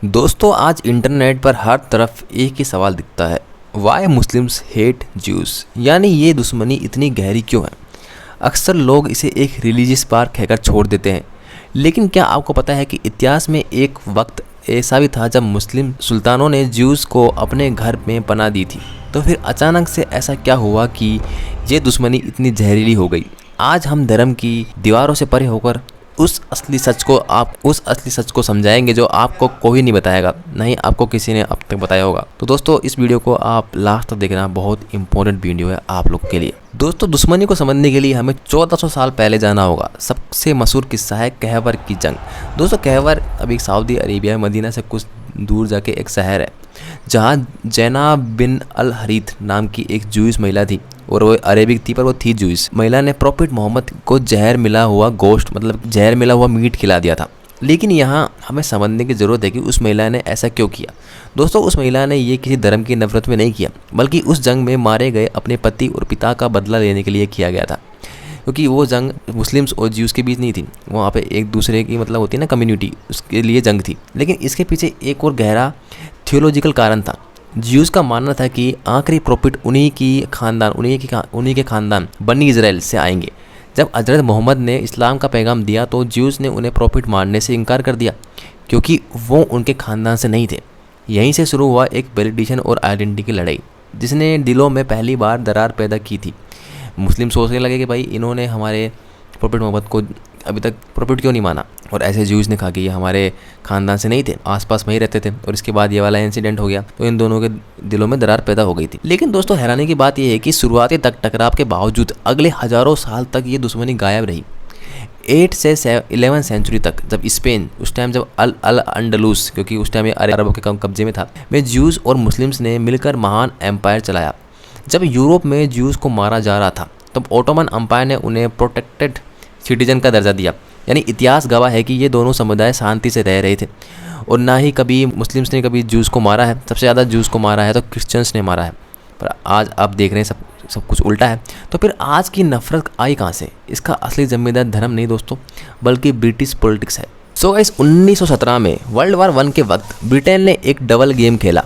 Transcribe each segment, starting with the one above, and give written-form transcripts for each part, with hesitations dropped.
दोस्तों आज इंटरनेट पर हर तरफ एक ही सवाल दिखता है, वाई मुस्लिम्स हेट ज्यूज़, यानी ये दुश्मनी इतनी गहरी क्यों है। अक्सर लोग इसे एक रिलीजियस बात कहकर छोड़ देते हैं, लेकिन क्या आपको पता है कि इतिहास में एक वक्त ऐसा भी था जब मुस्लिम सुल्तानों ने ज्यूज़ को अपने घर में पनाह दी थी। तो फिर अचानक से ऐसा क्या हुआ कि ये दुश्मनी इतनी जहरीली हो गई। आज हम धर्म की दीवारों से परे होकर उस असली सच को समझाएंगे जो आपको कोई नहीं बताएगा, नहीं आपको किसी ने अब तक बताया होगा। तो दोस्तों इस वीडियो को आप लास्ट तक देखना, बहुत इंपॉर्टेंट वीडियो है आप लोग के लिए। दोस्तों दुश्मनी को समझने के लिए हमें 1400 साल पहले जाना होगा। सबसे मशहूर किस्सा है कहवर की जंग। दोस्तों कहवर अभी सऊदी अरेबिया मदीना से कुछ दूर जाके एक शहर है जहाँ जैना बिन अल हरीथ नाम की एक जूइश महिला थी, और वो अरेबिक थी पर वो थी जूइश। महिला ने प्रॉफिट मोहम्मद को जहर मिला हुआ गोश्त मतलब जहर मिला हुआ मीट खिला दिया था। लेकिन यहाँ हमें समझने की ज़रूरत है कि उस महिला ने ऐसा क्यों किया। दोस्तों उस महिला ने ये किसी धर्म की नफरत में नहीं किया, बल्कि उस जंग में मारे गए अपने पति और पिता का बदला लेने के लिए किया गया था। क्योंकि वो जंग मुस्लिम्स और ज्यूज़ के बीच नहीं थी, वहाँ पे एक दूसरे की मतलब होती है ना कम्युनिटी, उसके लिए जंग थी। लेकिन इसके पीछे एक और गहरा थियोलॉजिकल कारण था। ज्यूज़ का मानना था कि आखिरी प्रॉफिट उन्हीं के खानदान बनी इज़राइल से आएंगे। जब हज़रत मोहम्मद ने इस्लाम का पैगाम दिया तो ज्यूज़ ने उन्हें प्रॉफिट मारने से इनकार कर दिया, क्योंकि वो उनके खानदान से नहीं थे। यहीं से शुरू हुआ एक वैलिडेशन और आइडेंटिटी की लड़ाई, जिसने दिलों में पहली बार दरार पैदा की थी। मुस्लिम सोचने लगे कि भाई इन्होंने हमारे प्रॉफिट मोहम्मद को अभी तक प्रॉफिट क्यों नहीं माना, और ऐसे ज्यूज़ ने कहा कि ये हमारे ख़ानदान से नहीं थे, आसपास वहीं रहते थे। और इसके बाद ये वाला इंसिडेंट हो गया तो इन दोनों के दिलों में दरार पैदा हो गई थी। लेकिन दोस्तों हैरानी की बात यह है कि शुरुआती तक टकराव के बावजूद अगले हज़ारों साल तक ये दुश्मनी गायब रही। 8 से 11 सेंचुरी तक, जब स्पेन उस टाइम जब अल अंडलूस, क्योंकि उस टाइम ये अरबों के कब्जे में था, में ज्यूज़ और मुस्लिम्स ने मिलकर महान एम्पायर चलाया। जब यूरोप में ज्यूज़ को मारा जा रहा था तब ओटोमन अम्पायर ने उन्हें प्रोटेक्टेड सिटीजन का दर्जा दिया। यानी इतिहास गवाह है कि ये दोनों समुदाय शांति से रह रहे थे, और ना ही कभी मुस्लिम्स ने कभी ज्यूज़ को मारा है। सबसे ज़्यादा ज्यूज़ को मारा है तो क्रिश्चियंस ने मारा है। पर आज आप देख रहे हैं सब कुछ उल्टा है। तो फिर आज की नफरत आई कहाँ से? इसका असली जिम्मेदार धर्म नहीं दोस्तों, बल्कि ब्रिटिश पॉलिटिक्स है। सो इस 1917 में वर्ल्ड वार 1 के वक्त ब्रिटेन ने एक डबल गेम खेला।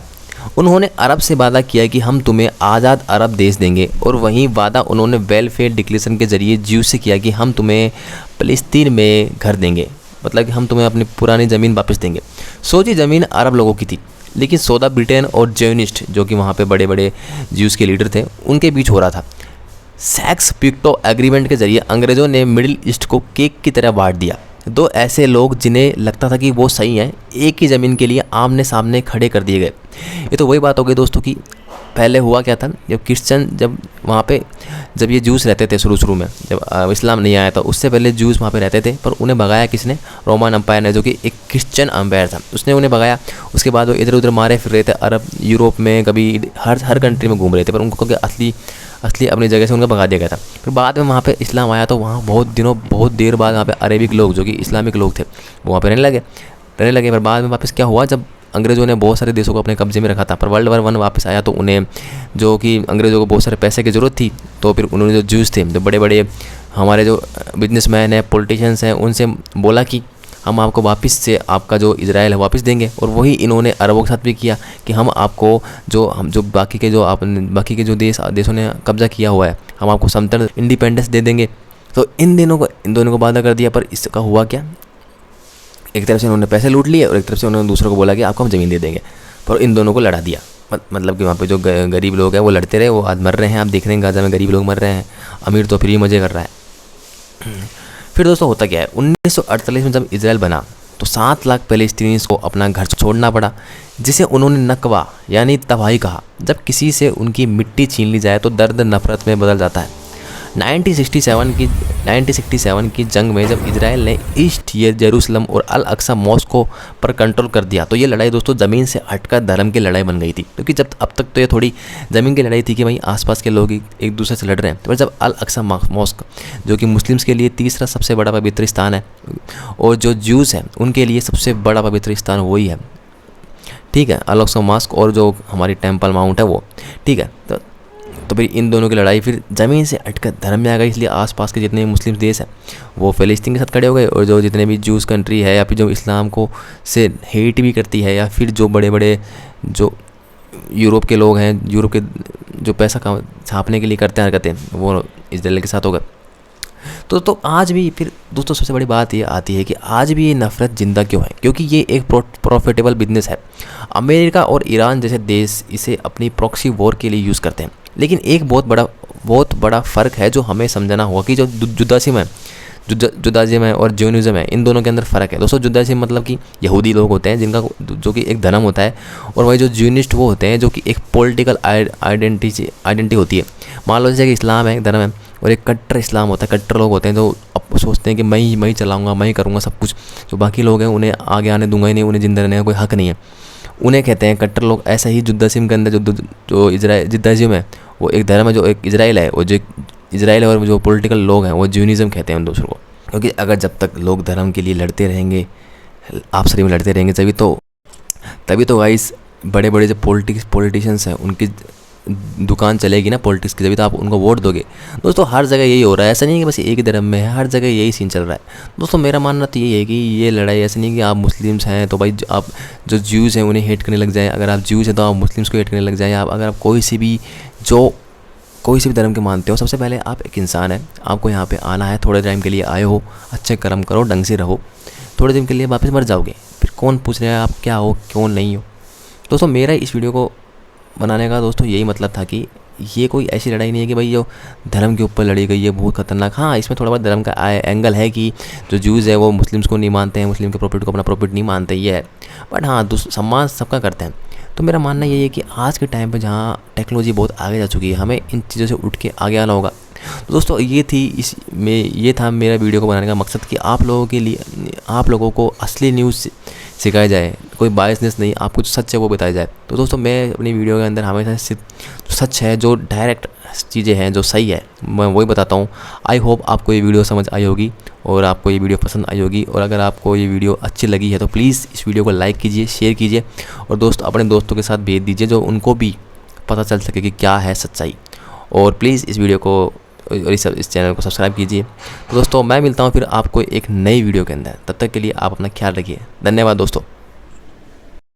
उन्होंने अरब से वादा किया कि हम तुम्हें आज़ाद अरब देश देंगे, और वहीं वादा उन्होंने वेलफेयर डिक्लेरेशन के जरिए ज्यूज़ से किया कि हम तुम्हें फ़लस्तीन में घर देंगे, मतलब कि हम तुम्हें अपनी पुरानी ज़मीन वापस देंगे। सोची ज़मीन अरब लोगों की थी, लेकिन सौदा ब्रिटेन और जॉनिस्ट, जो कि वहाँ पे बड़े बड़े ज्यूज़ के लीडर थे, उनके बीच हो रहा था। सैक्स पिक्टो एग्रीमेंट के जरिए अंग्रेज़ों ने मिडिल ईस्ट को केक की तरह बांट दिया। दो ऐसे लोग जिन्हें लगता था कि वो सही हैं, एक ही ज़मीन के लिए आमने सामने खड़े कर दिए गए। ये तो वही बात हो गई दोस्तों कि पहले हुआ क्या था, जब क्रिश्चियन जब ये जूस रहते थे शुरू में, जब इस्लाम नहीं आया था उससे पहले जूस वहाँ पे रहते थे, पर उन्हें भगाया किसने? रोमन अम्पायर ने, जो कि एक क्रिश्चियन अम्पायर था, उसने उन्हें भगाया। उसके बाद वो इधर उधर मारे फिर रहे थे, अरब यूरोप में कभी हर कंट्री में घूम रहे थे, पर उनको क्योंकि असली अपनी जगह से उनका भगा दिया गया था। फिर बाद में वहाँ पे इस्लाम आया तो वहाँ बहुत देर बाद वहाँ पे अरेबिक लोग, जो कि इस्लामिक लोग थे, वो वहाँ पे रहने लगे। पर बाद में वापस क्या हुआ, जब अंग्रेज़ों ने बहुत सारे देशों को अपने कब्जे में रखा था, पर वर्ल्ड वार 1 वापस आया तो उन्हें, जो कि अंग्रेज़ों को बहुत सारे पैसे की ज़रूरत थी, तो फिर उन्होंने जो ज्यूज़ थे, जो बड़े बड़े हमारे जो बिजनेसमैन हैं, पॉलिटिशियंस हैं, उनसे बोला कि हम आपको वापस से आपका जो इजराइल है वापस देंगे। और वही इन्होंने अरबों के साथ भी किया कि हम आपको जो बाकी के जो देशों ने कब्जा किया हुआ है, हम आपको समतल इंडिपेंडेंस दे देंगे। तो इन दोनों को वादा कर दिया, पर इसका हुआ क्या? एक तरफ से उन्होंने पैसे लूट लिए और एक तरफ से उन्होंने दूसरों को बोला कि आपको हम ज़मीन दे देंगे, पर इन दोनों को लड़ा दिया। मतलब कि वहाँ पे जो गरीब लोग हैं वो लड़ते रहे, वो आज मर रहे हैं। आप देख रहे हैं गाज़ा में गरीब लोग मर रहे हैं, अमीर तो फ्री मज़े कर रहा है। फिर दोस्तों होता क्या है, 1948 में जब इजराइल बना तो 7 लाख पैलेस्टीनियंस को अपना घर छोड़ना पड़ा, जिसे उन्होंने नकवा यानी तबाही कहा। जब किसी से उनकी मिट्टी छीन ली जाए तो दर्द नफरत में बदल जाता है। 1967 की जंग में जब इजराइल ने ईस्ट जेरूसलम और अल अक्सा मॉस्को पर कंट्रोल कर दिया, तो ये लड़ाई दोस्तों ज़मीन से हटकर धर्म की लड़ाई बन गई थी। क्योंकि जब अब तक तो ये थोड़ी ज़मीन की लड़ाई थी कि भाई आसपास के लोग एक दूसरे से लड़ रहे हैं, तो जब अल अक्सा मॉस्क, जो कि मुस्लिम्स के लिए तीसरा सबसे बड़ा पवित्र स्थान है, और जो ज्यूज़ हैं उनके लिए सबसे बड़ा पवित्र स्थान वही है, ठीक है, अल अक्सा मॉस्क, और जो हमारी टेम्पल माउंट है वो, ठीक है। तो फिर इन दोनों की लड़ाई फिर ज़मीन से हटकर धर्म में आ गई, इसलिए आसपास के जितने मुस्लिम देश हैं वो फ़लस्तीन के साथ खड़े हो गए, और जो जितने भी जूस कंट्री है या फिर जो इस्लाम को से हेट भी करती है, या फिर जो बड़े बड़े जो यूरोप के लोग हैं, यूरोप के जो पैसा छापने के लिए करते हैं हरकतें, वो इजराइल के साथ होगा। तो आज भी फिर दोस्तों सबसे बड़ी बात ये आती है कि आज भी ये नफ़रत ज़िंदा क्यों है, क्योंकि ये एक प्रॉफिटेबल बिजनेस है। अमेरिका और ईरान जैसे देश इसे अपनी प्रॉक्सी वॉर के लिए यूज़ करते हैं, लेकिन एक बहुत बड़ा फ़र्क है जो हमें समझना होगा कि जो जुदाइज़्म है और ज्यूनिज़्म है, इन दोनों के अंदर फ़र्क है। दोस्तों जुदाइज़्म मतलब कि यहूदी लोग होते हैं जिनका जो कि एक धर्म होता है, और वही जो ज्यूनिस्ट वो होते हैं जो कि एक पॉलिटिकल आइडेंटिटी होती है। मान लो जैसे कि इस्लाम है, एक धर्म है, और एक कट्टर इस्लाम होता है। कट्टर लोग होते हैं जो अब सोचते हैं कि मैं ही चलाऊँगा, मैं ही करूँगा सब कुछ, जो बाकी लोग हैं उन्हें आगे आने दूंगा ही नहीं, उन्हें जिंदा रहने का कोई हक़ नहीं है, उन्हें कहते हैं कट्टर लोग। ऐसा ही जुदाइज़्म के अंदर जो जुदाइज़्म है वो एक धर्म है, जो एक इजराइल है, वो जो इजराइल है, और जो पॉलिटिकल लोग हैं वो ज्यूनिज़्म कहते हैं उन दूसरों को। क्योंकि अगर जब तक लोग धर्म के लिए लड़ते रहेंगे, आपस में लड़ते रहेंगे, तभी तो गाइस बड़े बड़े जो पॉलिटिशियंस हैं उनकी दुकान चलेगी ना पॉलिटिक्स की, तभी तो आप उनको वोट दोगे। दोस्तों हर जगह यही हो रहा है, ऐसा नहीं है कि बस एक ही धर्म में है, हर जगह यही सीन चल रहा है। दोस्तों मेरा मानना तो यही है कि ये लड़ाई ऐसे नहीं कि आप मुस्लिम्स हैं तो भाई आप जो ज्यूज़ हैं उन्हें हेट करने लग जाएँ, अगर आप ज्यूज़ हैं तो आप मुस्लिम्स को हेट करने लग जाएँ। आप अगर आप कोई सी भी धर्म के मानते हो, सबसे पहले आप एक इंसान हैं, आपको यहाँ पे आना है, थोड़े टाइम के लिए आए हो, अच्छे कर्म करो, ढंग से रहो, थोड़े दिन के लिए वापस मर जाओगे, फिर कौन पूछ रहा है आप क्या हो कौन नहीं हो। दोस्तों मेरा इस वीडियो को बनाने का दोस्तों यही मतलब था कि ये कोई ऐसी लड़ाई नहीं है कि भाई जो धर्म के ऊपर लड़ी गई है बहुत ख़तरनाक। हाँ, इसमें थोड़ा बहुत धर्म का एंगल है कि जो ज्यूज़ है वो मुस्लिम्स को नहीं मानते हैं, मुस्लिम के प्रॉफिट को अपना प्रॉफिट नहीं मानते, ये है। बट हाँ, सम्मान सबका करते हैं। तो मेरा मानना यही है कि आज के टाइम पे जहाँ टेक्नोलॉजी बहुत आगे जा चुकी है, हमें इन चीज़ों से उठ के आगे आना होगा। तो दोस्तों ये था मेरा वीडियो को बनाने का मकसद कि आप लोगों को असली न्यूज़ सिखाया जाए, कोई बायसनेस नहीं, आपको जो सच है वो बताया जाए। तो दोस्तों मैं अपनी वीडियो के अंदर हमेशा जो सच है, जो डायरेक्ट चीज़ें हैं, जो सही है, मैं वही बताता हूँ। आई होप आपको ये वीडियो समझ आई होगी और आपको ये वीडियो पसंद आई होगी, और अगर आपको ये वीडियो अच्छी लगी है तो प्लीज़ इस वीडियो को लाइक कीजिए, शेयर कीजिए, और अपने दोस्तों के साथ भेज दीजिए जो उनको भी पता चल सके कि क्या है सच्चाई। और प्लीज़ इस वीडियो को और इस चैनल को सब्सक्राइब कीजिए। तो दोस्तों मैं मिलता हूँ फिर आपको एक नई वीडियो के अंदर, तब तक के लिए आप अपना ख्याल रखिए। धन्यवाद दोस्तों।